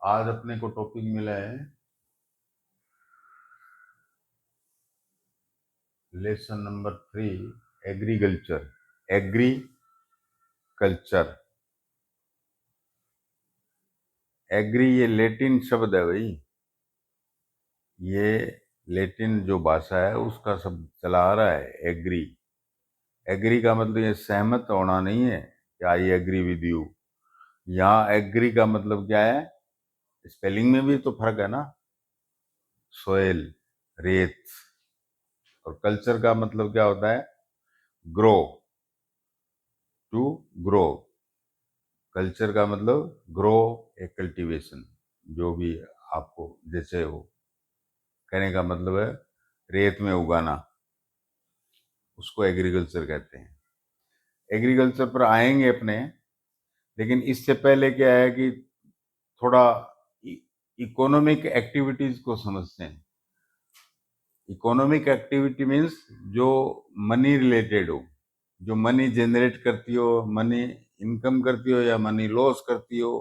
आज अपने को टॉपिक मिला है lesson number 3, agriculture. Agriculture, agri ये लेटिन शब्द है भाई। ये लेटिन जो भाषा है उसका शब्द चला आ रहा है एग्री। एग्री का मतलब ये सहमत होना नहीं है कि आई एग्री विद यू। यहाँ एग्री का मतलब क्या है? स्पेलिंग में भी तो फर्क है ना। सोयल, रेत। और कल्चर का मतलब क्या होता है? Grow, to grow. कल्चर का मतलब ग्रो, ए कल्टीवेशन, जो भी आपको जैसे हो। कहने का मतलब है रेत में उगाना, उसको एग्रीकल्चर कहते हैं। एग्रीकल्चर पर आएंगे अपने, लेकिन इससे पहले क्या है कि थोड़ा इकोनॉमिक एक्टिविटीज को समझते हैं। इकोनॉमिक एक्टिविटी मीन्स जो मनी रिलेटेड हो, जो मनी जनरेट करती हो, मनी इनकम करती हो या मनी लॉस करती हो।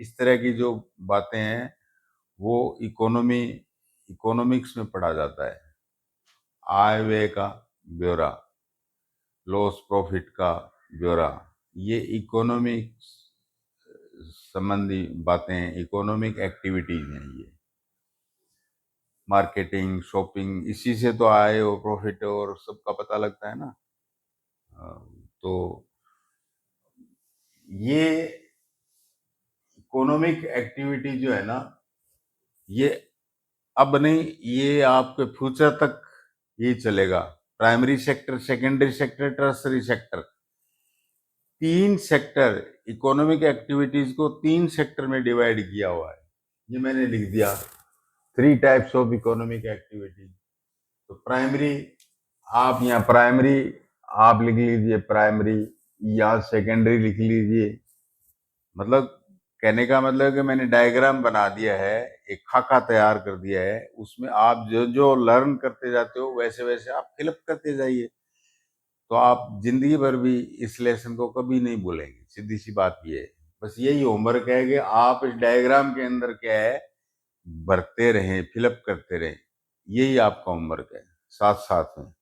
इस तरह की जो बातें हैं वो इकोनॉमिक्स में पढ़ा जाता है। आय व्यय का ब्यौरा, लॉस प्रॉफिट का ब्यौरा, ये इकोनॉमिक्स संबंधी बातें, इकोनॉमिक एक्टिविटीज हैं ये। मार्केटिंग, शॉपिंग, इसी से तो आय और प्रॉफिट और सबका पता लगता है ना। तो ये इकोनॉमिक एक्टिविटी जो है ना, ये अब नहीं, ये आपके फ्यूचर तक ये चलेगा। Primary sector, secondary sector, tertiary sector, तीन सेक्टर। इकोनॉमिक एक्टिविटीज को तीन सेक्टर में डिवाइड किया हुआ है। ये मैंने लिख दिया, 3 टाइप्स ऑफ इकोनॉमिक एक्टिविटी। तो प्राइमरी, आप यहाँ प्राइमरी आप लिख लीजिए, प्राइमरी या सेकेंडरी लिख लीजिए। मतलब कहने का मतलब है कि मैंने डायग्राम बना दिया है, एक खाका तैयार कर दिया है, उसमें आप जो जो लर्न करते जाते हो वैसे वैसे आप फिलअप करते जाइए। तो आप जिंदगी भर भी इस लेसन को कभी नहीं भूलेंगे। सीधी सी बात ये है। बस यही होमवर्क है कि आप इस डायग्राम के अंदर क्या है भरते रहें, फिलअप करते रहें। यही आपका होमवर्क है। साथ साथ में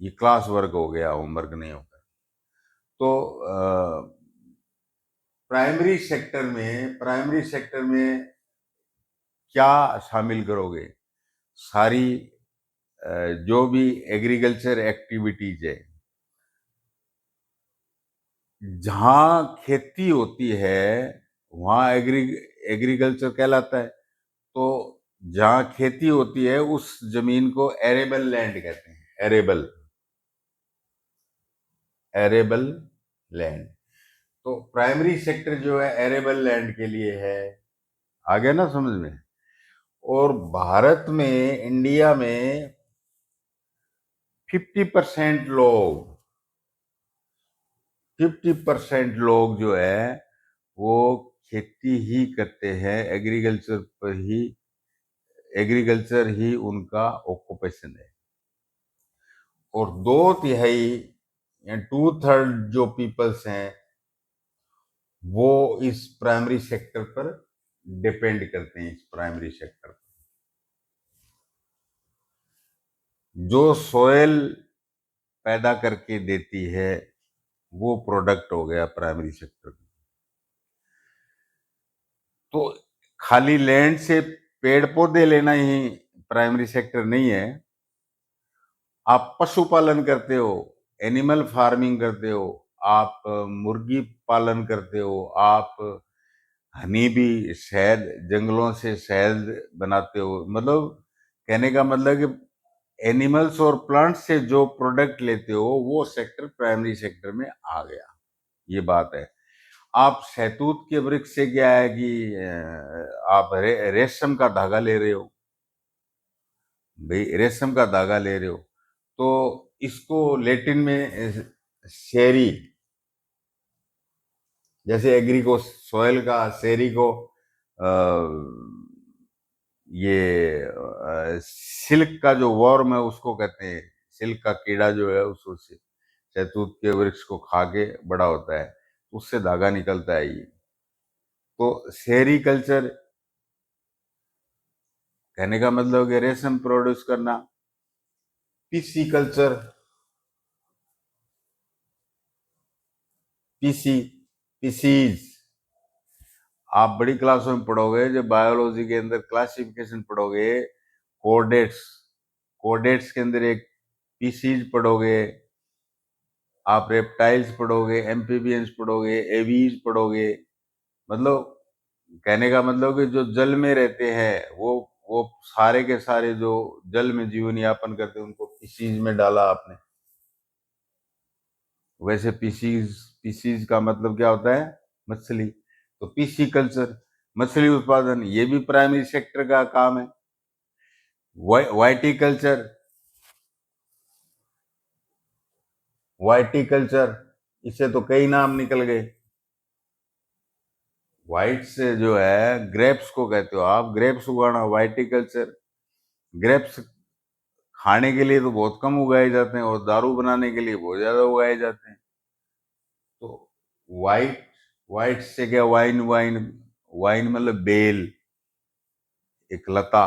ये क्लास वर्क हो गया, होमवर्क नहीं होगा। तो प्राइमरी सेक्टर में क्या शामिल करोगे? सारी जो भी एग्रीकल्चर एक्टिविटीज है, जहाँ खेती होती है वहाँ एग्रीकल्चर कहलाता है। तो जहाँ खेती होती है उस जमीन को एरेबल लैंड कहते हैं। Arable land. तो प्राइमरी सेक्टर जो है एरेबल लैंड के लिए है। आ गया ना समझ में? और भारत में, इंडिया में 50% लोग 50% लोग जो है वो खेती ही करते हैं। एग्रीकल्चर ही उनका ऑक्यूपेशन है। और 2/3 या 2/3 जो पीपल्स हैं वो इस प्राइमरी सेक्टर पर डिपेंड करते हैं। इस प्राइमरी सेक्टर पर जो सोयल पैदा करके देती है वो प्रोडक्ट हो गया प्राइमरी सेक्टर। तो खाली लैंड से पेड़ पौधे लेना ही प्राइमरी सेक्टर नहीं है। आप पशुपालन करते हो, एनिमल फार्मिंग करते हो, आप मुर्गी पालन करते हो, आप हनी भी, शहद, जंगलों से शहद बनाते हो। मतलब कहने का मतलब कि एनिमल्स और प्लांट्स से जो प्रोडक्ट लेते हो वो सेक्टर प्राइमरी सेक्टर में आ गया। ये बात है। आप शहतूत के वृक्ष से क्या है कि आप रेशम का धागा ले रहे हो। भाई रेशम का धागा ले रहे हो तो इसको लेटिन में शेरी, जैसे एग्री को सोयल का, शेरी को ये सिल्क का जो वर्म है उसको कहते हैं। सिल्क का कीड़ा जो है उसको से शहतूत के वृक्ष को खा के बड़ा होता है, उससे धागा निकलता है ये। तो सेरीकल्चर कहने का मतलब है रेशम प्रोड्यूस करना। पिसिकल्चर, पीसीज आप बड़ी क्लासों में पढ़ोगे, जब बायोलॉजी के अंदर क्लासिफिकेशन पढ़ोगे, कोडेट्स, कोडेट्स के अंदर एक पीसीज पढ़ोगे, आप रेप्टाइल्स पढ़ोगे, एम्फीबियंस पढ़ोगे, एवीज पढ़ोगे। मतलब कहने का मतलब कि जो जल में रहते हैं वो सारे के सारे जो जल में जीवन यापन करते हैं उनको पीसीज में डाला आपने। वैसे पीसीज, पीसीज का मतलब क्या होता है? मछली। तो पीसी कल्चर, मछली उत्पादन, ये भी प्राइमरी सेक्टर का काम है। वाइटिकल्चर, वाइटिकल्चर, इससे तो कई नाम निकल गए। वाइट से जो है ग्रेप्स को कहते हो आप, ग्रेप्स उगाना वाइटिकल्चर। ग्रेप्स खाने के लिए तो बहुत कम उगाए जाते हैं और दारू बनाने के लिए बहुत ज्यादा उगाए जाते हैं। तो वाइट, वाइट से क्या, वाइन, वाइन, वाइन मतलब बेल, एक लता,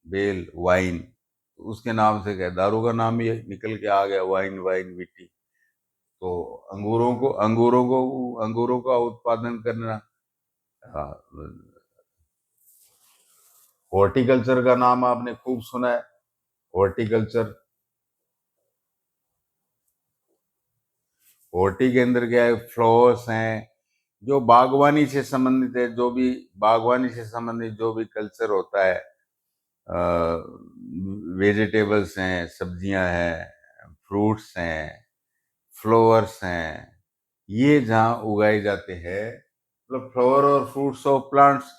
बेल, वाइन, तो उसके नाम से क्या, दारू का नाम ही निकल के आ गया, वाइन, वाइन विटी। तो अंगूरों का उत्पादन करना। हॉर्टिकल्चर का नाम आपने खूब सुना है, हॉर्टिकल्चर। हॉर्टी के अंदर क्या है, फ्लावर्स हैं, जो बागवानी से संबंधित है, जो भी बागवानी से संबंधित जो भी कल्चर होता है, वेजिटेबल्स हैं, सब्जियां हैं, फ्रूट्स हैं, फ्लावर्स हैं, ये जहाँ उगाए जाते हैं, मतलब फ्लावर और फ्रूट्स ऑफ प्लांट्स,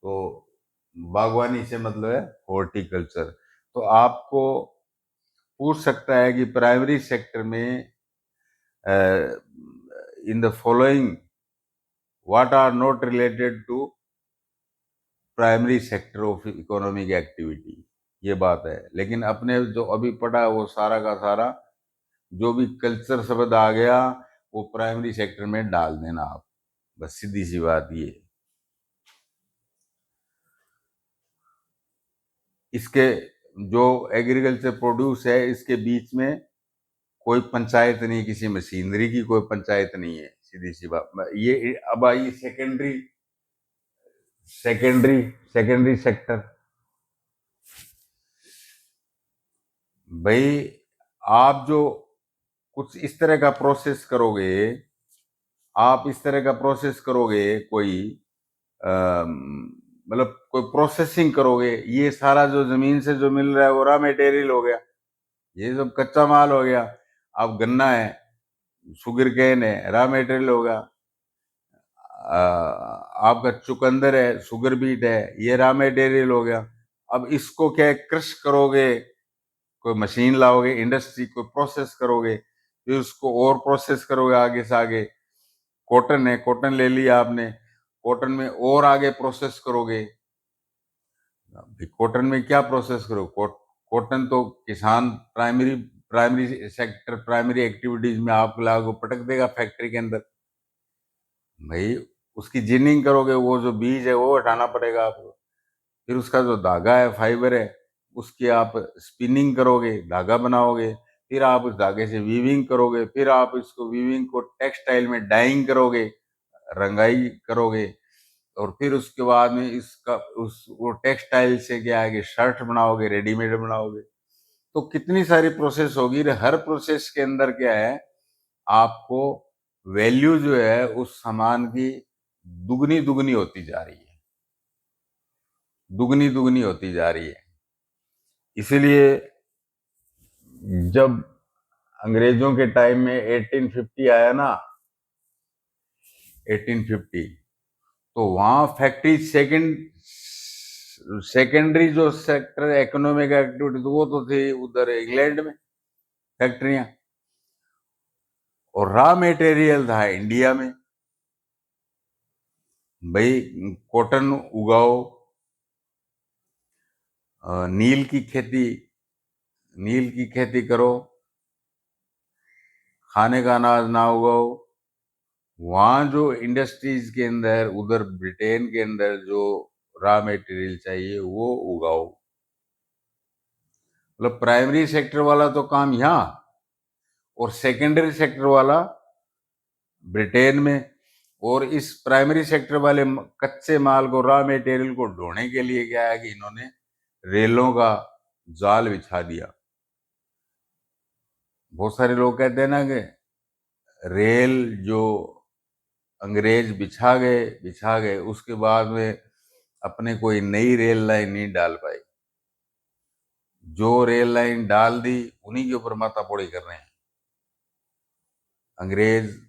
तो बागवानी से मतलब है हॉर्टिकल्चर। तो आपको पूछ सकता है कि प्राइमरी सेक्टर में in the following what are not related to primary sector of economic activity, ये बात है। लेकिन अपने जो अभी पढ़ा है वो सारा का सारा जो भी कल्चर शब्द आ गया वो प्राइमरी सेक्टर में डाल देना आप, बस सीधी सी बात ये। इसके जो एग्रीकल्चर प्रोड्यूस है इसके बीच में कोई पंचायत नहीं, किसी मशीनरी की कोई पंचायत नहीं है, सीधी सी बात ये। अब आई सेकेंडरी, सेकेंडरी सेक्टर। भाई आप जो कुछ इस तरह का प्रोसेस करोगे, आप इस तरह का प्रोसेस करोगे, कोई मतलब कोई प्रोसेसिंग करोगे, ये सारा जो जमीन से जो मिल रहा है वो रॉ मटेरियल हो गया, ये सब कच्चा माल हो गया। अब गन्ना है, शुगर केन है, रॉ मटेरियल होगा। आपका चुकंदर है, शुगर बीट है, ये रॉ मटेरियल हो गया। अब इसको क्या है, क्रश करोगे, कोई मशीन लाओगे, इंडस्ट्री को प्रोसेस करोगे, फिर उसको और प्रोसेस करोगे आगे से आगे। कॉटन है, कॉटन ले लिया आपने, कॉटन में और आगे प्रोसेस करोगे। कॉटन में क्या प्रोसेस करो, कॉटन तो किसान primary, primary sector, primary activities में आप लागू पटक देगा फैक्ट्री के अंदर। भाई उसकी जिनिंग करोगे, वो जो बीज है वो हटाना पड़ेगा आपको। फिर उसका जो धागा है, फाइबर है, उसकी आप स्पिनिंग करोगे, धागा बनाओगे, फिर आप उस धागे से वीविंग करोगे, फिर आप इसको वीविंग को टेक्सटाइल में डाइंग करोगे, रंगाई करोगे, और फिर उसके बाद में इसका उस वो टेक्सटाइल से क्या है कि शर्ट बनाओगे, रेडीमेड बनाओगे। तो कितनी सारी प्रोसेस होगी, हर प्रोसेस के अंदर क्या है, आपको वैल्यू जो है उस सामान की दुगनी दुगनी होती जा रही है, दुगनी दुगनी होती जा रही है। इसीलिए जब अंग्रेजों के टाइम में 1850 आया ना, 1850, तो वहां फैक्ट्री सेकेंडरी जो सेक्टर इकोनॉमिक एक्टिविटी वो तो थी उधर इंग्लैंड में फैक्ट्रियां, और रॉ मटेरियल था इंडिया में। भाई कॉटन उगाओ, नील की खेती, नील की खेती करो, खाने का अनाज ना उगाओ, वहां जो इंडस्ट्रीज के अंदर, उधर ब्रिटेन के अंदर जो रॉ मटेरियल चाहिए वो उगाओ। मतलब प्राइमरी सेक्टर वाला तो काम यहाँ, और सेकेंडरी सेक्टर वाला ब्रिटेन में। और इस प्राइमरी सेक्टर वाले कच्चे माल को, रॉ मटेरियल को ढोने के लिए क्या है कि इन्होंने रेलों का जाल बिछा दिया। बहुत सारे लोग कहते हैं ना कि रेल जो अंग्रेज बिछा गए उसके बाद में अपने कोई नई रेल लाइन नहीं डाल पाए। जो रेल लाइन डाल दी उन्हीं के ऊपर माथापोड़ी कर रहे हैं। अंग्रेज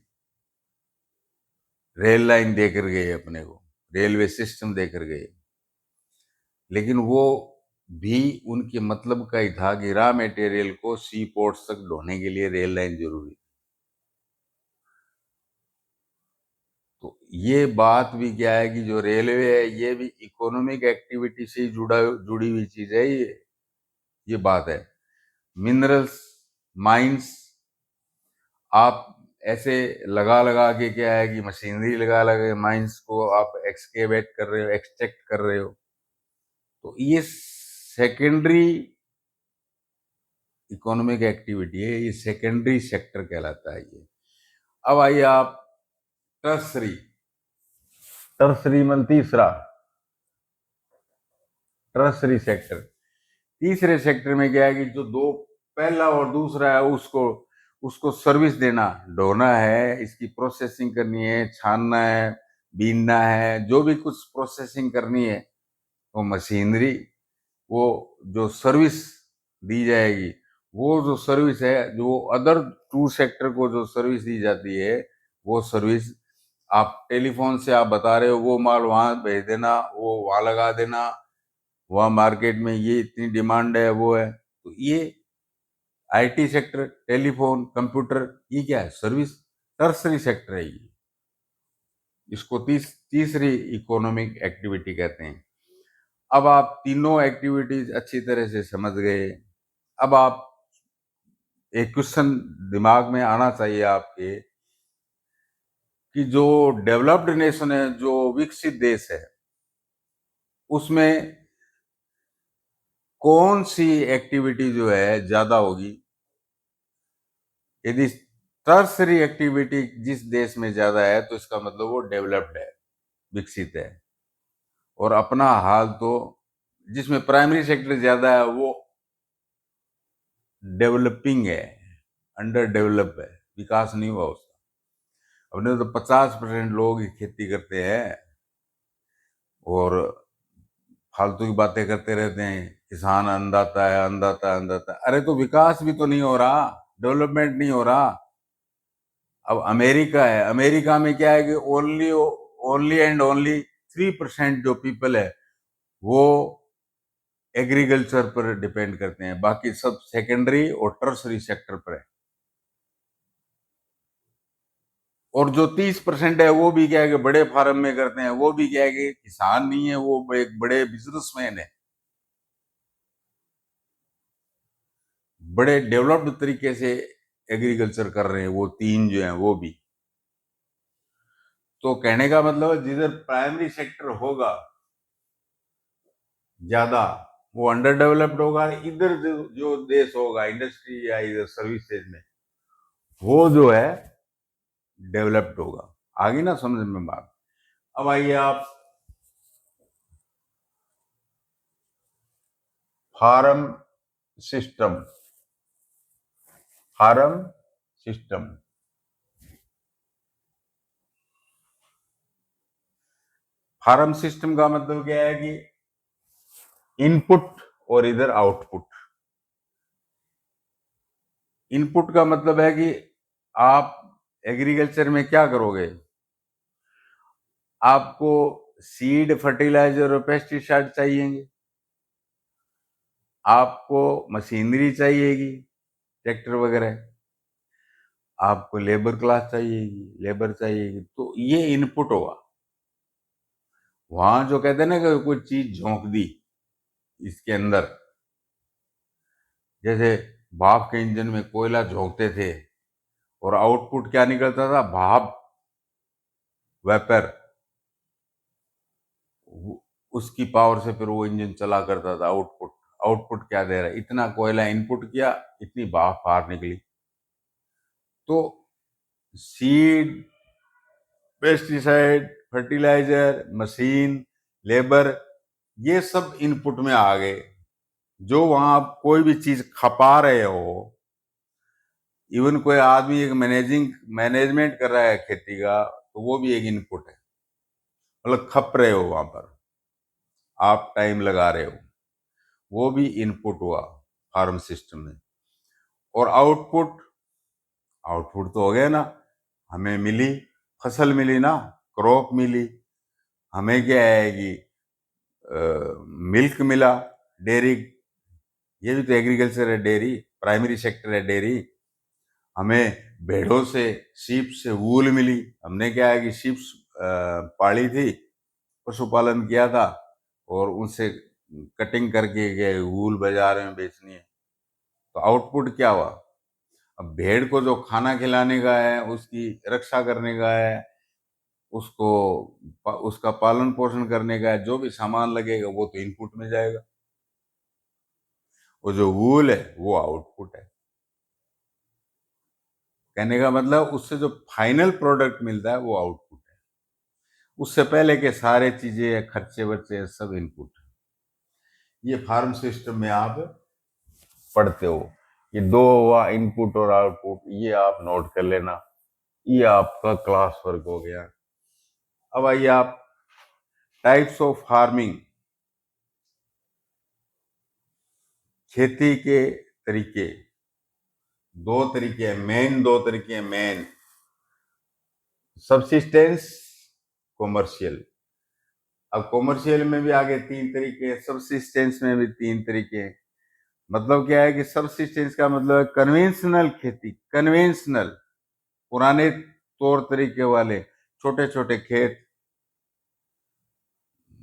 रेल लाइन देकर गए अपने को, रेलवे सिस्टम देकर गए, लेकिन वो भी उनके मतलब का ही था कि रॉ मटेरियल को सी पोर्ट्स तक ढोने के लिए रेल लाइन जरूरी। तो ये बात भी क्या है कि जो रेलवे है ये भी इकोनॉमिक एक्टिविटी से ही जुड़ी हुई चीज है। ये बात है। मिनरल्स, माइंस, आप ऐसे लगा लगा के क्या है कि मशीनरी लगा लगा के माइंस को आप एक्सकेवेट कर रहे हो, एक्सट्रैक्ट कर रहे हो। तो ये सेकेंडरी इकोनॉमिक एक्टिविटी है, ये सेकेंडरी सेक्टर कहलाता है ये। अब आइए आप टर्सरी। टर्सरी मतलब तीसरा, टर्सरी सेक्टर। तीसरे सेक्टर में क्या है कि जो दो, पहला और दूसरा है, उसको उसको सर्विस देना, ढोना है, इसकी प्रोसेसिंग करनी है, छानना है, बीनना है, जो भी कुछ प्रोसेसिंग करनी है वो मशीनरी, वो जो सर्विस दी जाएगी, वो जो सर्विस है, जो अदर टू सेक्टर को जो सर्विस दी जाती है, वो सर्विस आप टेलीफोन से आप बता रहे हो वो माल वहां भेज देना, वो वहां लगा देना, वहां मार्केट में ये इतनी डिमांड है, वो है। तो ये आईटी सेक्टर, टेलीफोन, कंप्यूटर, ये क्या है? सर्विस, टर्सरी सेक्टर है ये। इसको तीसरी इकोनॉमिक एक्टिविटी कहते हैं। अब आप तीनों एक्टिविटीज अच्छी तरह से समझ गए। अब आप, एक क्वेश्चन दिमाग में आना चाहिए आपके कि जो डेवलप्ड नेशन है, जो विकसित देश है, उसमें कौन सी एक्टिविटी जो है ज्यादा होगी? यदि टर्सरी एक्टिविटी जिस देश में ज्यादा है तो इसका मतलब वो डेवलप्ड है, विकसित है। और अपना हाल तो, जिसमें प्राइमरी सेक्टर ज्यादा है वो डेवलपिंग है, अंडर डेवलप है, विकास नहीं हुआ उसका। अपने तो 50% लोग ही खेती करते हैं और फालतू की बातें करते रहते हैं, किसान अन्नदाता है, अन्नदाता है, अन्नदाता है। अरे तो विकास भी तो नहीं हो रहा, डेवलपमेंट नहीं हो रहा। अब अमेरिका है, अमेरिका में क्या है कि ओनली ओनली एंड ओनली 3% जो पीपल है वो एग्रीकल्चर पर डिपेंड करते हैं, बाकी सब सेकेंडरी और टर्सरी सेक्टर पर है। और जो 30% है वो भी क्या है कि बड़े फार्म में करते हैं, वो भी क्या है कि किसान नहीं है, वो एक बड़े बिजनेसमैन है, बड़े डेवलप्ड तरीके से एग्रीकल्चर कर रहे हैं, वो तीन जो हैं वो भी। तो कहने का मतलब है जिधर प्राइमरी सेक्टर होगा ज्यादा, वो अंडर डेवलप्ड होगा। इधर जो देश होगा इंडस्ट्री या इधर सर्विसेज में, वो जो है डेवलप्ड होगा। आगे ना समझ में बात। अब आइए आप farm system. Farm system, farm system का मतलब क्या है कि इनपुट और इधर आउटपुट। इनपुट का मतलब है कि आप एग्रीकल्चर में क्या करोगे? आपको सीड, फर्टिलाइजर और पेस्टिसाइड चाहिएंगे, आपको मशीनरी चाहिएगी, ट्रैक्टर वगैरह, आपको लेबर क्लास चाहिएगी, लेबर चाहिएगी। तो ये इनपुट होगा। वहां जो कहते हैं ना कि कोई चीज झोंक दी इसके अंदर, जैसे भाप के इंजन में कोयला झोंकते थे और आउटपुट क्या निकलता था? भाप वेपर, उसकी पावर से फिर वो इंजन चला करता था। आउटपुट, आउटपुट क्या दे रहा है, इतना कोयला इनपुट किया, इतनी भाप बाहर निकली। तो seed, pesticide, fertiliser, machine, labour, ये सब इनपुट में आ गए। जो वहां आप कोई भी चीज खपा रहे हो, इवन कोई आदमी एक मैनेजमेंट कर रहा है खेती का, तो वो भी एक इनपुट है। मतलब खप रहे हो वहां पर, आप टाइम लगा रहे हो, वो भी इनपुट हुआ फार्म सिस्टम में। और आउटपुट, आउटपुट तो हो गया ना, हमें मिली, फसल मिली ना, क्रॉप मिली। हमें क्या है कि मिल्क मिला, डेयरी, ये भी तो एग्रीकल्चर है, डेयरी प्राइमरी सेक्टर है डेयरी। हमें भेड़ों से, शीप से वूल मिली, हमने क्या है कि शीप पाली थी, पशुपालन किया था, और उनसे कटिंग करके गए वूल बाजार में बेचनी है। तो आउटपुट क्या हुआ, अब भेड़ को जो खाना खिलाने का है, उसकी रक्षा करने का है, उसको उसका पालन पोषण करने का है, जो भी सामान लगेगा वो तो इनपुट में जाएगा। और जो वूल है वो आउटपुट है। कहने का मतलब उससे जो फाइनल प्रोडक्ट मिलता है वो आउटपुट है। उससे पहले के सारे चीजें, खर्चे वर्चे, सब इनपुट है। ये फार्म सिस्टम में आप पढ़ते हो। ये दो हुआ, इनपुट और आउटपुट, ये आप नोट कर लेना। ये आपका क्लास वर्क हो गया। अब आइए आप टाइप्स ऑफ फार्मिंग, खेती के तरीके। दो तरीके हैं मेन, दो तरीके हैं मेन, सबसिस्टेंस, कॉमर्शियल। अब कॉमर्शियल में भी आगे तीन तरीके हैं, सबसिस्टेंस में भी तीन तरीके हैं। मतलब क्या है कि सबसिस्टेंस का मतलब है कन्वेंशनल खेती, कन्वेंशनल, पुराने तौर तरीके वाले, छोटे छोटे खेत।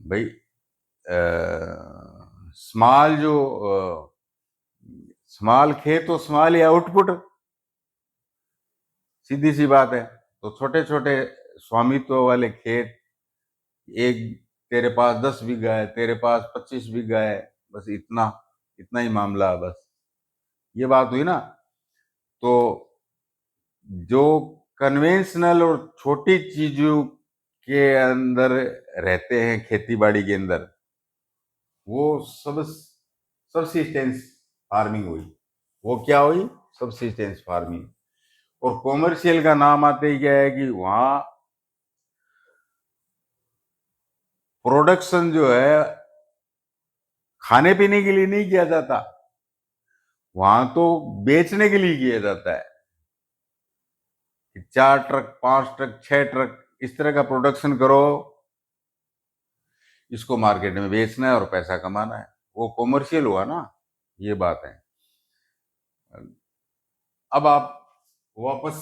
भाई स्मॉल, जो स्मॉल खेत, तो स्मॉल ही आउटपुट, सीधी सी बात है। तो छोटे छोटे स्वामित्व वाले खेत, एक तेरे पास 10 बीघा है, तेरे पास 25 बीघा है, बस इतना, इतना ही मामला है बस। ये बात हुई ना। तो जो कन्वेंशनल और छोटी चीजों के अंदर रहते हैं खेती बाड़ी के अंदर, वो सबसिस्टेंस फार्मिंग हुई। वो क्या हुई, सबसिस्टेंस फार्मिंग। और कॉमर्शियल का नाम आते ही क्या है कि वहां प्रोडक्शन जो है खाने पीने के लिए नहीं किया जाता, वहां तो बेचने के लिए किया जाता है। कि 4 ट्रक, 5 ट्रक, 6 ट्रक, इस तरह का प्रोडक्शन करो, इसको मार्केट में बेचना है और पैसा कमाना है। वो कॉमर्शियल हुआ ना, ये बात है। अब आप वापस,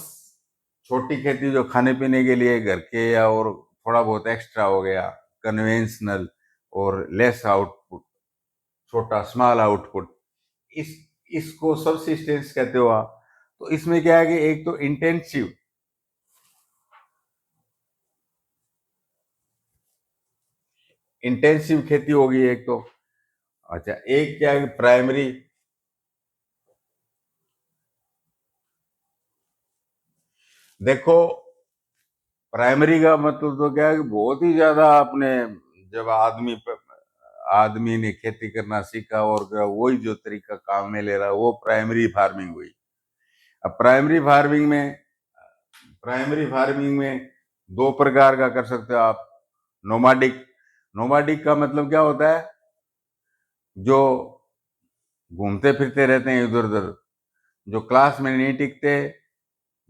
छोटी खेती जो खाने पीने के लिए घर के, या और थोड़ा बहुत एक्स्ट्रा हो गया, कन्वेंशनल और लेस आउटपुट, छोटा स्मॉल आउटपुट, इस इसको सबसिस्टेंस कहते हो आप। तो इसमें क्या है कि एक तो इंटेंसिव, इंटेंसिव खेती होगी एक तो। अच्छा, एक क्या है, प्राइमरी। देखो, प्राइमरी का मतलब तो क्या है कि बहुत ही ज्यादा आपने, जब आदमी ने खेती करना सीखा और वही जो तरीका काम में ले रहा है, वो प्राइमरी फार्मिंग हुई। अब प्राइमरी फार्मिंग में दो प्रकार का कर सकते हो आप। नोमाडिक, नोमाडिक का मतलब क्या होता है, जो घूमते फिरते रहते हैं इधर उधर, जो क्लास में नहीं टिकते,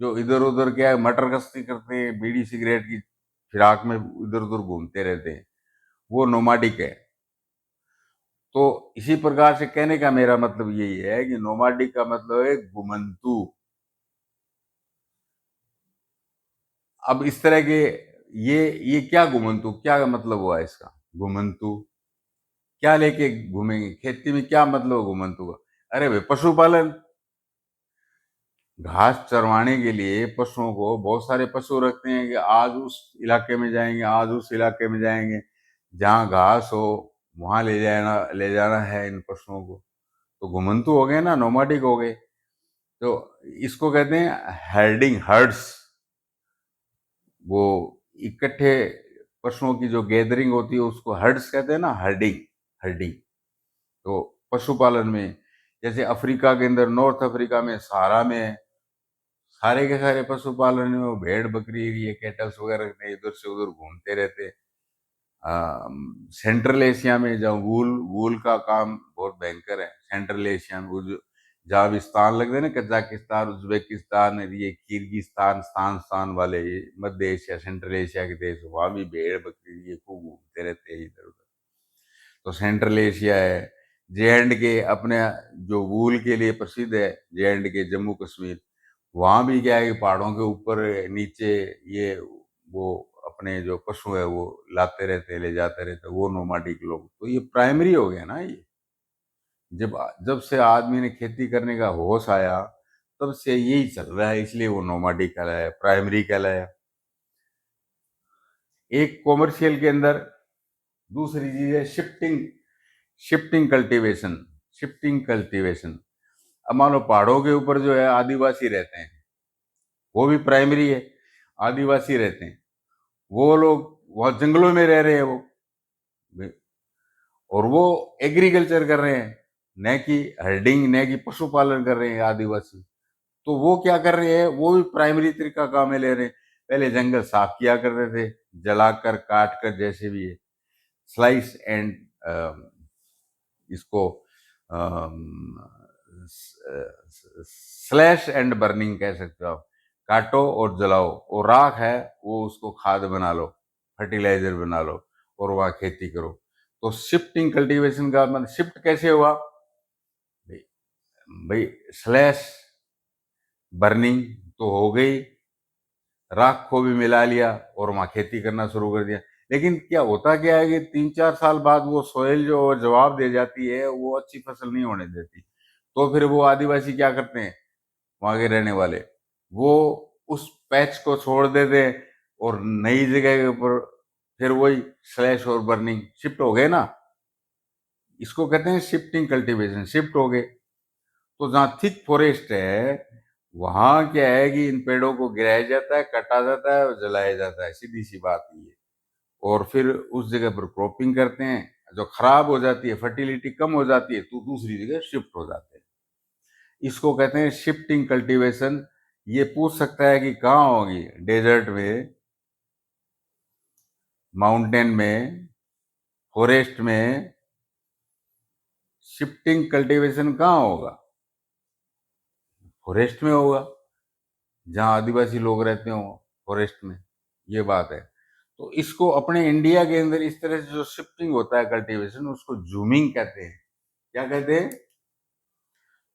जो इधर उधर क्या है, मटर गश्ती करते हैं, बीड़ी सिगरेट की फिराक में इधर उधर घूमते रहते हैं, वो नोमाडिक है। तो इसी प्रकार से कहने का मेरा मतलब यही है कि नोमाडिक का मतलब है घुमंतु। अब इस तरह के, ये क्या घुमंतु, क्या मतलब हुआ इसका, घुमंतु क्या लेके घूमेंगे खेती में, क्या मतलब घुमंतु का। अरे भाई पशुपालन, घास चरवाने के लिए पशुओं को बहुत सारे पशु रखते हैं कि आज उस इलाके में जाएंगे, आज उस इलाके में जाएंगे, जहाँ घास हो वहां ले जाना है इन पशुओं को। तो घुमंतु हो गए ना, नोमाडिक हो गए। तो इसको कहते हैं हर्डिंग, हर्ड्स। वो इकट्ठे पशुओं की जो गैदरिंग होती है उसको हर्ड्स कहते हैं ना, हर्डिंग, हर्डिंग। तो पशुपालन में जैसे अफ्रीका के अंदर, नॉर्थ अफ्रीका में, सहारा में सारे के सारे पशुपालन में वो भेड़ बकरी, ये कैटल्स वगैरह ने इधर से उधर घूमते रहते। सेंट्रल एशिया में जहाँ वूल वूल का काम बहुत भयंकर है, सेंट्रल एशिया में, वो जो जहाँ भी स्थान लगते हैं ना, कजाकिस्तान, उज्बेकिस्तान, ये किर्गिस्तान, स्थान वाले, ये मध्य एशिया, सेंट्रल एशिया के देश, वहाँ भी भेड़ बकरी ये खूब घूमते रहते हैं इधर उधर। तो सेंट्रल एशिया है। जे एंड के अपने जो वूल के लिए प्रसिद्ध है, जे एंड के, जम्मू कश्मीर, वहां भी क्या है कि पहाड़ों के ऊपर नीचे ये वो अपने जो पशु है वो लाते रहते, ले जाते रहते, वो नोमाडिक लोग। तो ये प्राइमरी हो गया ना ये। जब जब से आदमी ने खेती करने का होश आया तब से यही चल रहा है, इसलिए वो नोमाडिक कहलाया, प्राइमरी कहलाया। एक कॉमर्शियल के अंदर दूसरी चीज है shifting, shifting cultivation, shifting cultivation. अब मान लो पहाड़ों के ऊपर जो है आदिवासी रहते हैं, वो भी प्राइमरी है, आदिवासी रहते हैं, वो लोग वहां जंगलों में रह रहे हैं वो, और वो एग्रीकल्चर कर रहे हैं, न कि हर्डिंग, न कि पशुपालन कर रहे हैं आदिवासी। तो वो क्या कर रहे हैं, वो भी प्राइमरी तरीका काम में ले रहे हैं। पहले जंगल साफ किया करते थे, जलाकर, काट कर, जैसे भी है, स्लाइस एंड इसको स्लैश एंड बर्निंग कह सकते हो आप। काटो और जलाओ, और राख है वो उसको खाद बना लो, फर्टिलाइजर बना लो, और वहां खेती करो। तो शिफ्टिंग कल्टीवेशन का मतलब शिफ्ट कैसे हुआ भाई? भाई स्लैश बर्निंग तो हो गई, राख को भी मिला लिया और वहां खेती करना शुरू कर दिया। लेकिन क्या होता क्या है कि 3-4 साल बाद वो सोयल जो जवाब दे जाती है, वो अच्छी फसल नहीं होने देती। तो फिर वो आदिवासी क्या करते हैं, वहां के रहने वाले, वो उस पैच को छोड़ देते हैं और नई जगह के ऊपर फिर वही स्लैश और बर्निंग शिफ्ट हो गए ना। इसको कहते हैं शिफ्टिंग कल्टीवेशन, शिफ्ट हो गए। तो जहाँ थिक फॉरेस्ट है वहां क्या है कि इन पेड़ों को गिराया जाता है, काटा जाता है और जलाया जाता है, सीधी सी बात ये। और फिर उस जगह पर क्रॉपिंग करते हैं, जो खराब हो जाती है, फर्टिलिटी कम हो जाती है, तो दूसरी जगह शिफ्ट हो जाते हैं। इसको कहते हैं शिफ्टिंग कल्टीवेशन। ये पूछ सकता है कि कहाँ होगी, डेजर्ट में, माउंटेन में, फॉरेस्ट में, शिफ्टिंग कल्टीवेशन कहाँ होगा? फॉरेस्ट में होगा, जहाँ आदिवासी लोग रहते हो, फॉरेस्ट में। ये बात है। तो इसको अपने इंडिया के अंदर इस तरह से जो शिफ्टिंग होता है कल्टीवेशन, उसको जूमिंग कहते हैं। क्या कहते हैं?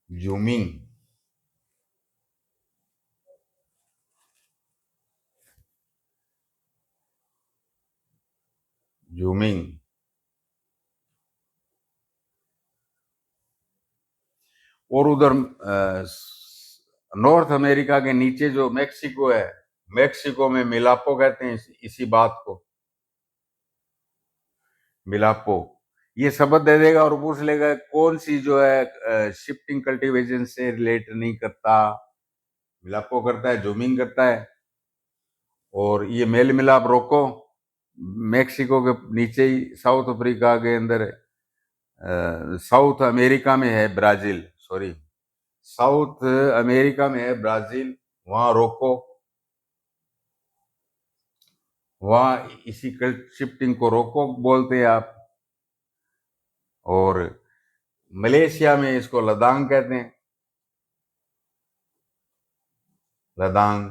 जूमिंग। जूमिंग। और उधर नॉर्थ अमेरिका के नीचे जो मेक्सिको है, मेक्सिको में मिलापो कहते हैं इसी बात को, मिलापो। ये शब्द दे देगा और पूछ लेगा कौन सी जो है शिफ्टिंग कल्टीवेशन से रिलेट नहीं करता। मिलापो करता है, जूमिंग करता है। और ये मेल मिलाप रोको मेक्सिको के नीचे ही, साउथ अफ्रीका के अंदर, साउथ अमेरिका में है ब्राजील, सॉरी, साउथ अमेरिका में है ब्राजील, वहां रोको, वहां इसी कल्ट शिफ्टिंग को रोको बोलते हैं आप। और मलेशिया में इसको लदांग कहते हैं, लदांग।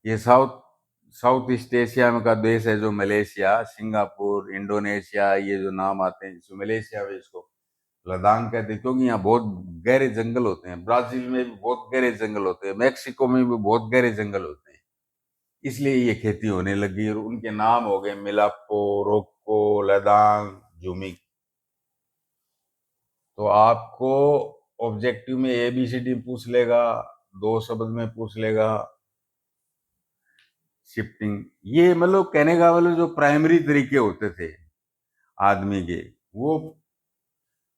ये साउथ साउथ ईस्ट एशिया में का देश है जो मलेशिया, सिंगापुर, इंडोनेशिया, ये जो नाम आते हैं, इसमें मलेशिया में इसको लद्दाख कहते हैं, क्योंकि यहाँ बहुत गहरे जंगल होते हैं। ब्राजील में भी बहुत गहरे जंगल होते हैं, मैक्सिको में भी बहुत गहरे जंगल होते हैं, इसलिए ये खेती होने लगी और उनके नाम हो गए मिलापो, रोको, लदांग, जूमिंग। तो आपको ऑब्जेक्टिव में ABCD पूछ लेगा, 2 शब्द में पूछ लेगा, शिफ्टिंग। ये मतलब कहने का मतलब जो प्राइमरी तरीके होते थे आदमी के,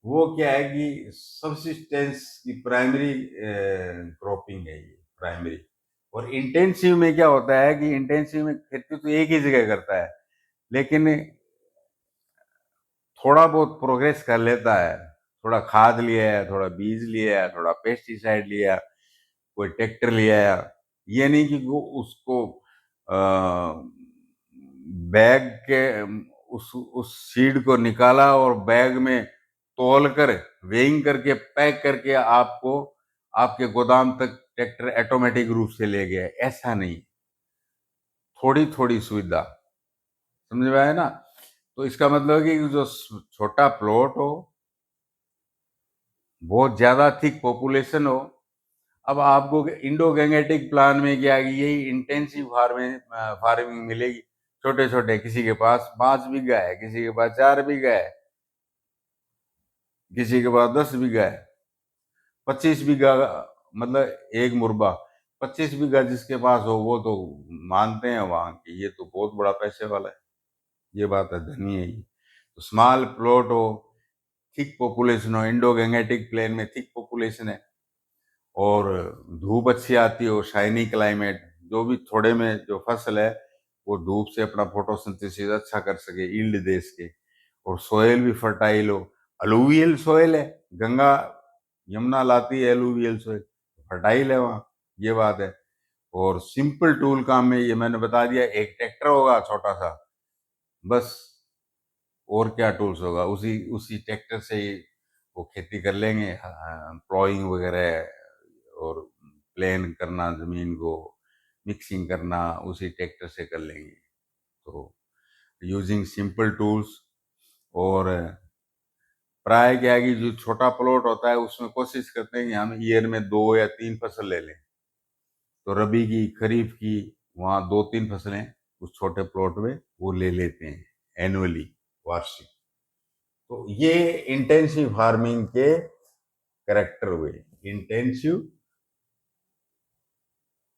वो क्या है कि सबसिस्टेंस की प्राइमरी क्रॉपिंग है ये, प्राइमरी। और इंटेंसिव में क्या होता है कि इंटेंसिव में खेती तो एक ही जगह करता है, लेकिन थोड़ा बहुत प्रोग्रेस कर लेता है, थोड़ा खाद लिया है, थोड़ा बीज लिया है, थोड़ा पेस्टिसाइड लिया, कोई ट्रैक्टर लिया है। ये नहीं कि वो उसको बैग के उस सीड को निकाला और बैग में तौल कर वेइंग करके पैक करके आपको आपके गोदाम तक ट्रैक्टर ऑटोमेटिक रूप से ले गया, ऐसा नहीं। थोड़ी थोड़ी सुविधा, समझ में आया ना। तो इसका मतलब है कि जो छोटा प्लॉट हो, बहुत ज्यादा थिक पॉपुलेशन हो। अब आपको इंडो गैंगेटिक प्लान में क्या है कि यही इंटेंसिव फार्मिंग मिलेगी। छोटे छोटे, किसी के पास 5 बीघा है, किसी के पास 4 बीघा है, किसी के पास 10 बीघा है, 25 बीघा, मतलब एक मुरबा। 25 बीघा जिसके पास हो वो तो मानते हैं वहां की ये तो बहुत बड़ा पैसे वाला है, ये बात है, धनी है ये। तो स्मॉल प्लॉट हो, थिक पॉपुलेशन हो, इंडो गैंगेटिक प्लेन में थिक पॉपुलेशन है, और धूप अच्छी आती हो, शाइनी क्लाइमेट, जो भी थोड़े में जो फसल है वो धूप से अपना फोटोसिंथेसिस अच्छा कर सके, ईल्ड दे सके, और सोयल भी फर्टाइल हो। अलुवियल सोयल है, गंगा यमुना लाती है एलुवियल सोयल, फर्टाइल है वहाँ, ये बात है। और सिंपल टूल काम में ये मैंने बता दिया, एक ट्रैक्टर होगा छोटा सा, बस। और क्या टूल्स होगा, उसी उसी ट्रैक्टर से ही वो खेती कर लेंगे, प्लॉइंग वगैरह और प्लेन करना जमीन को, मिक्सिंग करना उसी ट्रैक्टर से कर लेंगे। तो यूजिंग सिंपल टूल्स। और प्राय क्या है कि जो छोटा प्लॉट होता है उसमें कोशिश करते हैं कि हम ईयर में 2 या 3 फसल ले लें। तो रबी की, खरीफ की, वहाँ 2-3 फसलें उस छोटे प्लॉट में वो ले लेते हैं एनुअली, वार्षिक। तो ये इंटेंसिव फार्मिंग के करेक्टर हुए। इंटेंसिव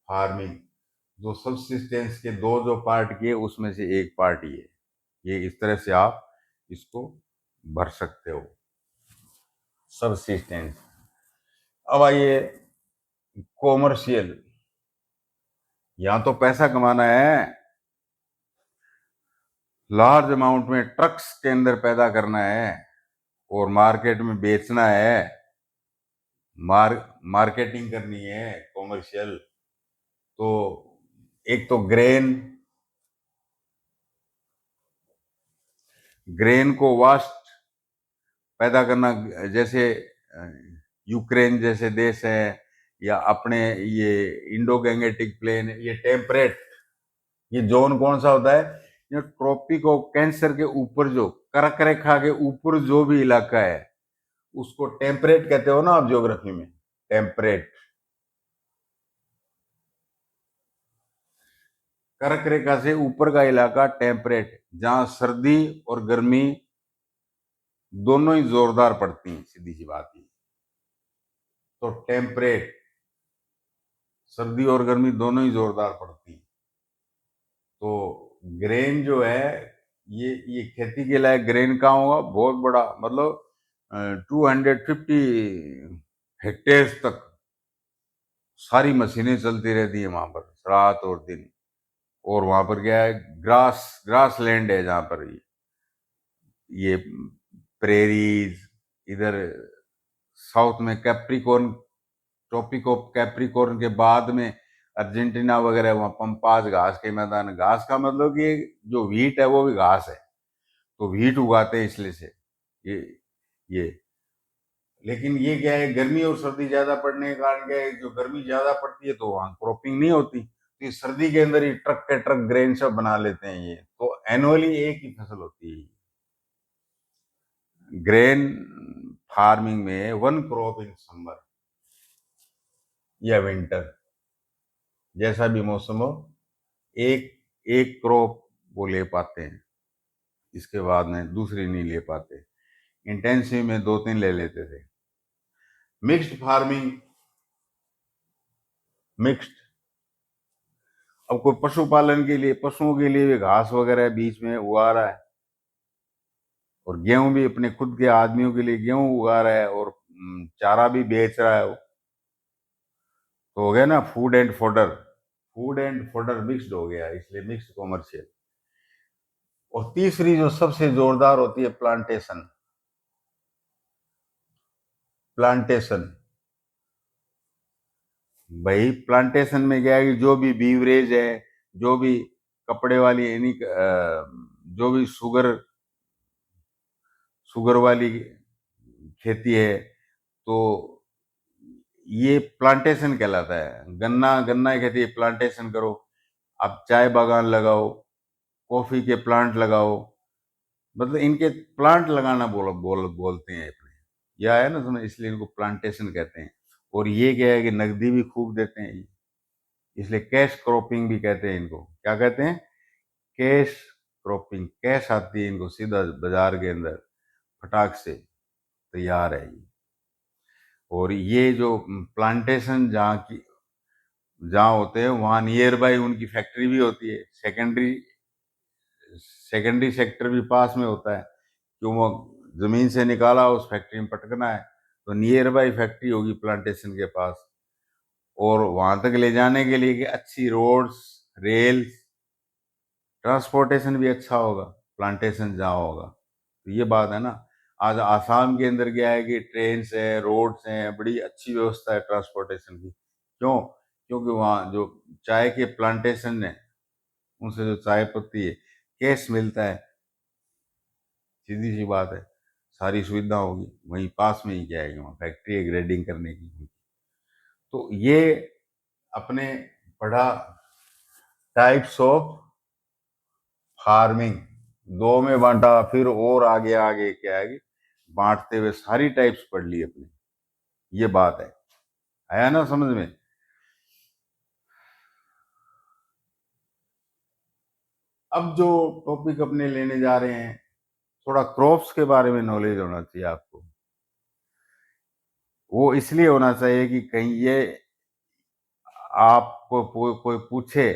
फार्मिंग, जो सबसिस्टेंस के दो जो पार्ट किए उसमें से एक पार्ट ये इस तरह से आप इसको भर सकते हो, सबसिस्टेंस। अब आइए कॉमर्शियल। यहां तो पैसा कमाना है, लार्ज अमाउंट में ट्रक्स के अंदर पैदा करना है और मार्केट में बेचना है, मार्केटिंग करनी है, कॉमर्शियल। तो एक तो ग्रेन को वास्ट पैदा करना, जैसे यूक्रेन जैसे देश है, या अपने ये इंडो गैंगेटिक प्लेन, ये टेम्परेट, ये जोन कौन सा होता है, ये ट्रॉपिक ऑफ कैंसर के ऊपर, जो कर्क रेखा के ऊपर जो भी इलाका है उसको टेम्परेट कहते हो ना आप ज्योग्राफी में, टेम्परेट। कर्क रेखा से ऊपर का इलाका टेम्परेट, जहां सर्दी और गर्मी दोनों ही जोरदार पड़ती हैं, सीधी सी बात है। तो टेम्परेट, सर्दी और गर्मी दोनों ही जोरदार पड़ती हैं। तो ग्रेन जो है, ये खेती के लायक ग्रेन कहाँ होगा, बहुत बड़ा, मतलब 250 हेक्टेयर तक सारी मशीनें चलती रहती है वहां पर रात और दिन। और वहां पर क्या है, ग्रास लैंड है, जहां पर ये प्रेरीज, इधर साउथ में कैप्रिकॉर्न, ट्रॉपिक ऑफ कैप्रिकॉर्न के बाद में अर्जेंटीना वगैरह, वहाँ पंपास घास के मैदान। घास का मतलब कि जो व्हीट है वो भी घास है, तो व्हीट उगाते हैं इसलिए से ये। लेकिन ये क्या है, गर्मी और सर्दी ज्यादा पड़ने के कारण क्या है, जो गर्मी ज्यादा पड़ती है तो वहाँ क्रॉपिंग नहीं होती, तो सर्दी के अंदर ही ट्रक के ट्रक ग्रेन सब बना लेते हैं ये, तो एनुअली एक ही फसल होती है ग्रेन फार्मिंग में। वन क्रॉप इन समर या विंटर, जैसा भी मौसम हो, एक एक क्रॉप वो ले पाते हैं, इसके बाद में दूसरी नहीं ले पाते। इंटेंसिव में 2-3 ले लेते थे। Mixed farming, mixed. अब कोई पशुपालन के लिए, पशुओं के लिए भी घास वगैरह बीच में उगा रहा है, और गेहूं भी अपने खुद के आदमियों के लिए गेहूं उगा रहा है, और चारा भी बेच रहा है वो। तो हो गया ना food and fodder, food and fodder mixed हो गया, इसलिए मिक्स्ड कॉमर्शियल। और तीसरी जो सबसे जोरदार होती है, प्लांटेशन। प्लांटेशन भाई, प्लांटेशन में क्या है कि जो भी बीवरेज है, जो भी कपड़े वाली यानी जो भी शुगर शुगर वाली खेती है, तो ये प्लांटेशन कहलाता है। गन्ना गन्ना की खेती प्लांटेशन करो, आप चाय बागान लगाओ, कॉफी के प्लांट लगाओ, मतलब इनके प्लांट लगाना बोलते हैं अपने, यह है ना समझ, इसलिए इनको प्लांटेशन कहते हैं। और ये क्या है कि नकदी भी खूब देते हैं ये, इसलिए कैश क्रॉपिंग भी कहते हैं इनको। क्या कहते हैं? Cash cropping. कैश आती है इनको सीधा बाजार के अंदर, फटाक से तैयार है ये। और ये जो प्लांटेशन जहाँ होते हैं, वहाँ नियर बाई उनकी फैक्ट्री भी होती है। सेकेंडरी सेक्टर भी पास में होता है, क्यों? वो जमीन से निकाला, उस फैक्ट्री में पटकना है, तो नियर बाई फैक्ट्री होगी प्लांटेशन के पास। और वहां तक ले जाने के लिए कि अच्छी रोड्स, रेल, ट्रांसपोर्टेशन भी अच्छा होगा, प्लांटेशन जहाँ होगा। तो ये बात है ना। आज आसाम के अंदर क्या है कि ट्रेन है, रोड्स हैं, बड़ी अच्छी व्यवस्था है ट्रांसपोर्टेशन की। क्यों? क्योंकि वहाँ जो चाय के प्लांटेशन है, उनसे जो चाय पत्ती है, कैश मिलता है, सीधी सी बात है। सारी सुविधा होगी वहीं पास में ही, जाएगी वहाँ फैक्ट्री है ग्रेडिंग करने की। तो ये अपने पढ़ा टाइप्स ऑफ फार्मिंग, दो में बांटा, फिर और आगे आगे क्या है कि बांटते हुए सारी टाइप्स पढ़ ली अपनी। ये बात है, आया ना समझ में? अब जो टॉपिक अपने लेने जा रहे हैं, थोड़ा क्रॉप्स के बारे में नॉलेज होना चाहिए आपको। वो इसलिए होना चाहिए कि कहीं ये आपको कोई पूछे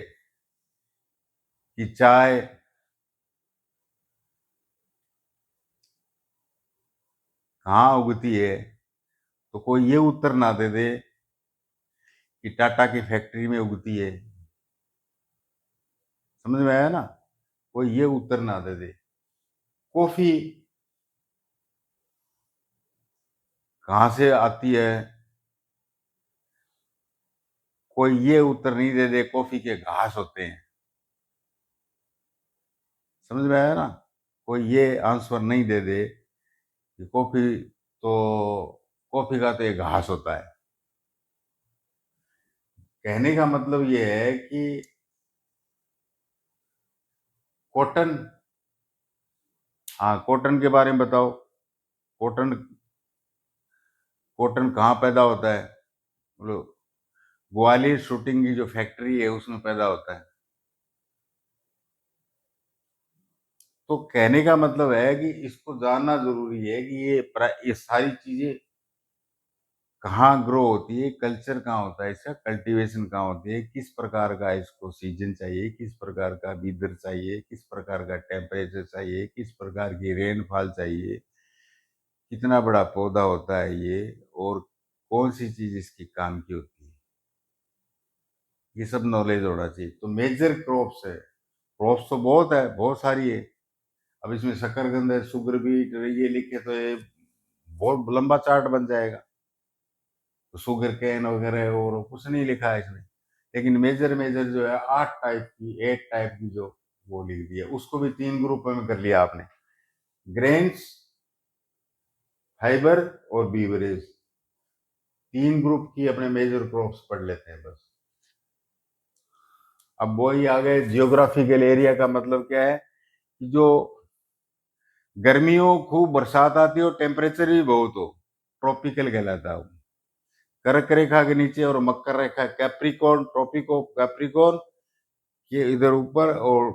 कि चाय कहाँ उगती है, तो कोई ये उत्तर ना दे दे कि टाटा की फैक्ट्री में उगती है। समझ में आया ना? कोई ये उत्तर ना दे दे। कॉफी कहाँ से आती है, कोई ये उत्तर नहीं दे दे कॉफी के घास होते हैं। समझ में आया ना? कोई ये आंसर नहीं दे दे कि कॉफी का तो एक घास होता है। कहने का मतलब ये है कि कॉटन, हाँ कॉटन के बारे में बताओ। कॉटन कॉटन कहाँ पैदा होता है? बोलो। ग्वालियर शूटिंग की जो फैक्ट्री है उसमें पैदा होता है। तो कहने का मतलब है कि इसको जानना जरूरी है कि ये सारी चीजें कहाँ ग्रो होती है, कल्चर कहाँ होता है, इसका कल्टीवेशन कहाँ होती है, किस प्रकार का इसको सीजन चाहिए, किस प्रकार का वेदर चाहिए, किस प्रकार का टेम्परेचर चाहिए, किस प्रकार की रेनफॉल चाहिए, कितना बड़ा पौधा होता है ये, और कौन सी चीज इसकी काम की होती है, ये सब नॉलेज होना चाहिए। तो मेजर क्रॉप्स है, क्रॉप्स तो बहुत है, बहुत सारी है। अब इसमें शकरकंद है, शुगर बीट, ये लिखे तो ये बहुत लंबा चार्ट बन जाएगा। तो शुगर कैन वगैरह और कुछ नहीं लिखा है इसमें, लेकिन मेजर मेजर जो है 8 टाइप की, 8 टाइप की जो वो लिख दी है। उसको भी 3 ग्रुप में कर लिया आपने, ग्रेन्स, फाइबर और बीवरेज। 3 ग्रुप की अपने मेजर क्रॉप्स पढ़ लेते हैं बस। अब वही आ गए जियोग्राफिकल एरिया का मतलब क्या है कि जो गर्मियों खूब बरसात आती हो, टेम्परेचर भी बहुत हो, ट्रॉपिकल कहलाता है। कर्क रेखा के नीचे और मकर रेखा, कैप्रिकॉर्न, ट्रॉपिक ऑफ कैप्रिकॉर्न के इधर ऊपर, और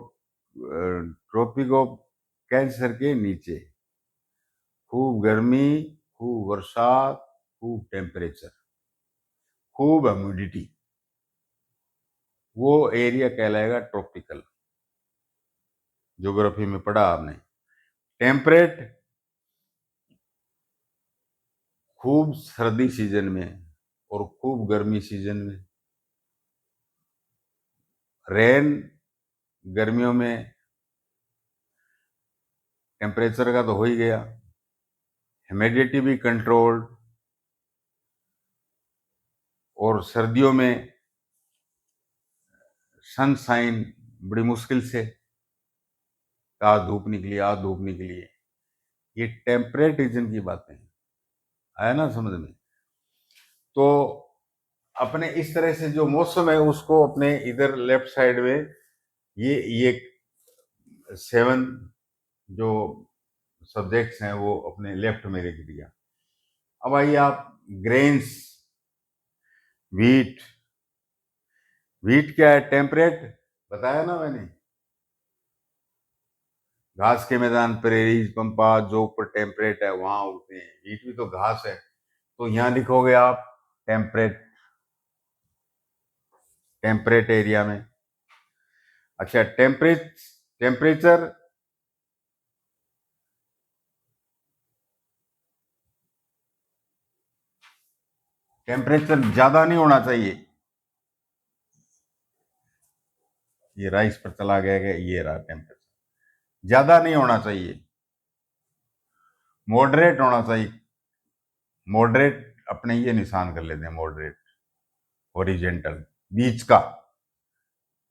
ट्रॉपिक ऑफ कैंसर के नीचे। खूब गर्मी, खूब बरसात, खूब टेम्परेचर, खूब ह्यूमिडिटी, वो एरिया कहलाएगा ट्रॉपिकल। ज्योग्राफी में पढ़ा आपने। टेम्परेट खूब सर्दी सीजन में और खूब गर्मी सीजन में। रेन गर्मियों में टेम्परेचर का तो हो ही गया। ह्यूमिडिटी भी कंट्रोल्ड, और सर्दियों में सनशाइन बड़ी मुश्किल से, आज धूप निकली आज धूप निकली है। ये टेम्परेट रीजन की बातें हैं, आया ना समझ में। तो अपने इस तरह से जो मौसम है उसको अपने इधर लेफ्ट साइड में ये 7 जो सब्जेक्ट्स हैं वो अपने लेफ्ट में लिख दिया। अब आइए आप ग्रेन्स। वीट, वीट क्या है? टेम्परेट, बताया ना मैंने। घास के मैदान, प्रेरीज, पंपा जो पर टेम्परेट है वहां उगते हैं। वीट भी तो घास है, तो यहां लिखोगे आप टेम्परेट, टेम्परेट एरिया में। अच्छा, टेम्परेचर टेम्परेचर ज्यादा नहीं होना चाहिए। ये राइस पर चला गया कि ये रहा टेम्परेचर। ज्यादा नहीं होना चाहिए, मॉडरेट होना चाहिए। मॉडरेट अपने ये निशान कर लेते हैं, मॉडरेट, ओरिजेंटल, बीच का।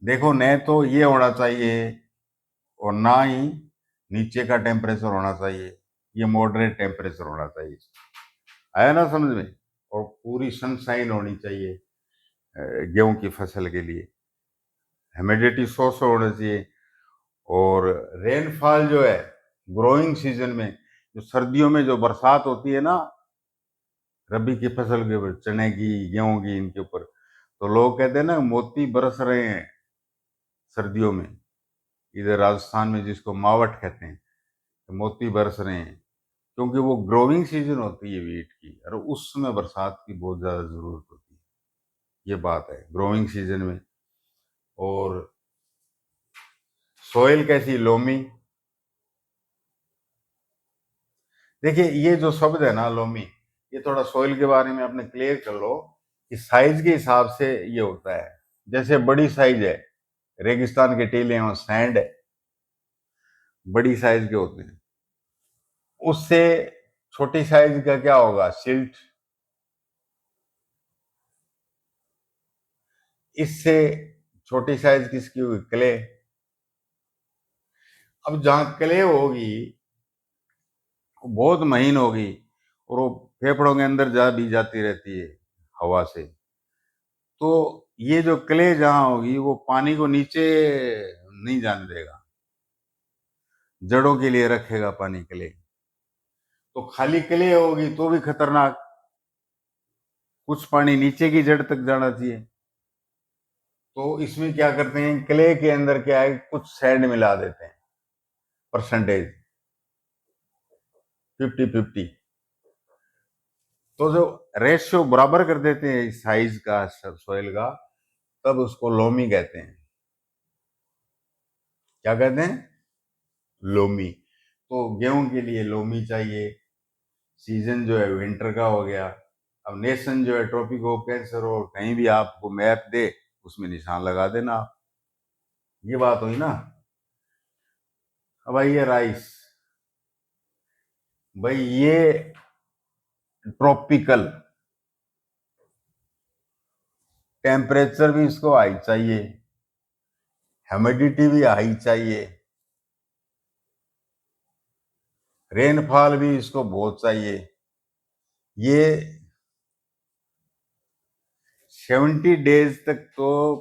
देखो न तो ये होना चाहिए और ना ही नीचे का टेम्परेचर होना चाहिए, ये मॉडरेट टेम्परेचर होना चाहिए। आया ना समझ में। और पूरी सनशाइन होनी चाहिए गेहूं की फसल के लिए। ह्यूमिडिटी 100 होना चाहिए। और रेनफॉल जो है ग्रोइंग सीजन में, जो सर्दियों में जो बरसात होती है ना रबी की फसल के ऊपर, चने की, गेहूं की, इनके ऊपर, तो लोग कहते हैं ना मोती बरस रहे हैं सर्दियों में। इधर राजस्थान में जिसको मावट कहते हैं, तो मोती बरस रहे हैं, क्योंकि वो ग्रोइंग सीजन होती है वीट की, और उस समय बरसात की बहुत ज्यादा जरूरत होती है। ये बात है ग्रोइंग सीजन में। और सोइल कैसी? लोमी। देखिए ये जो शब्द है ना लोमी, ये थोड़ा सोइल के बारे में आपने क्लियर कर लो कि साइज के हिसाब से ये होता है। जैसे बड़ी साइज है, रेगिस्तान के टीले हैं, सैंड है, बड़ी साइज के होते हैं। उससे छोटी साइज का क्या होगा? सिल्ट। इससे छोटी साइज किसकी होगी? क्ले। अब जहां क्ले होगी बहुत महीन होगी, और वो फेफड़ों के अंदर जा भी जाती रहती है हवा से, तो ये जो क्ले जहां होगी वो पानी को नीचे नहीं जाने देगा, जड़ों के लिए रखेगा पानी क्ले। तो खाली क्ले होगी तो भी खतरनाक, कुछ पानी नीचे की जड़ तक जाना चाहिए। तो इसमें क्या करते हैं, क्ले के अंदर क्या है, कुछ सैंड मिला देते हैं, परसेंटेज 50-50। तो जो रेशियो बराबर कर देते हैं साइज का सोइल का, तब उसको लोमी कहते हैं। क्या कहते हैं? लोमी। तो गेहूं के लिए लोमी चाहिए। सीजन जो है विंटर का हो गया। अब नेशन जो है ट्रॉपिक हो, कैंसर हो, कहीं भी आपको मैप दे उसमें निशान लगा देना आप। ये बात हुई ना। अब आइए राइस। भाई ये ट्रॉपिकल, टेम्परेचर भी इसको हाई चाहिए, ह्यूमिडिटी भी हाई चाहिए, रेनफॉल भी इसको बहुत चाहिए। ये 70 डेज तक तो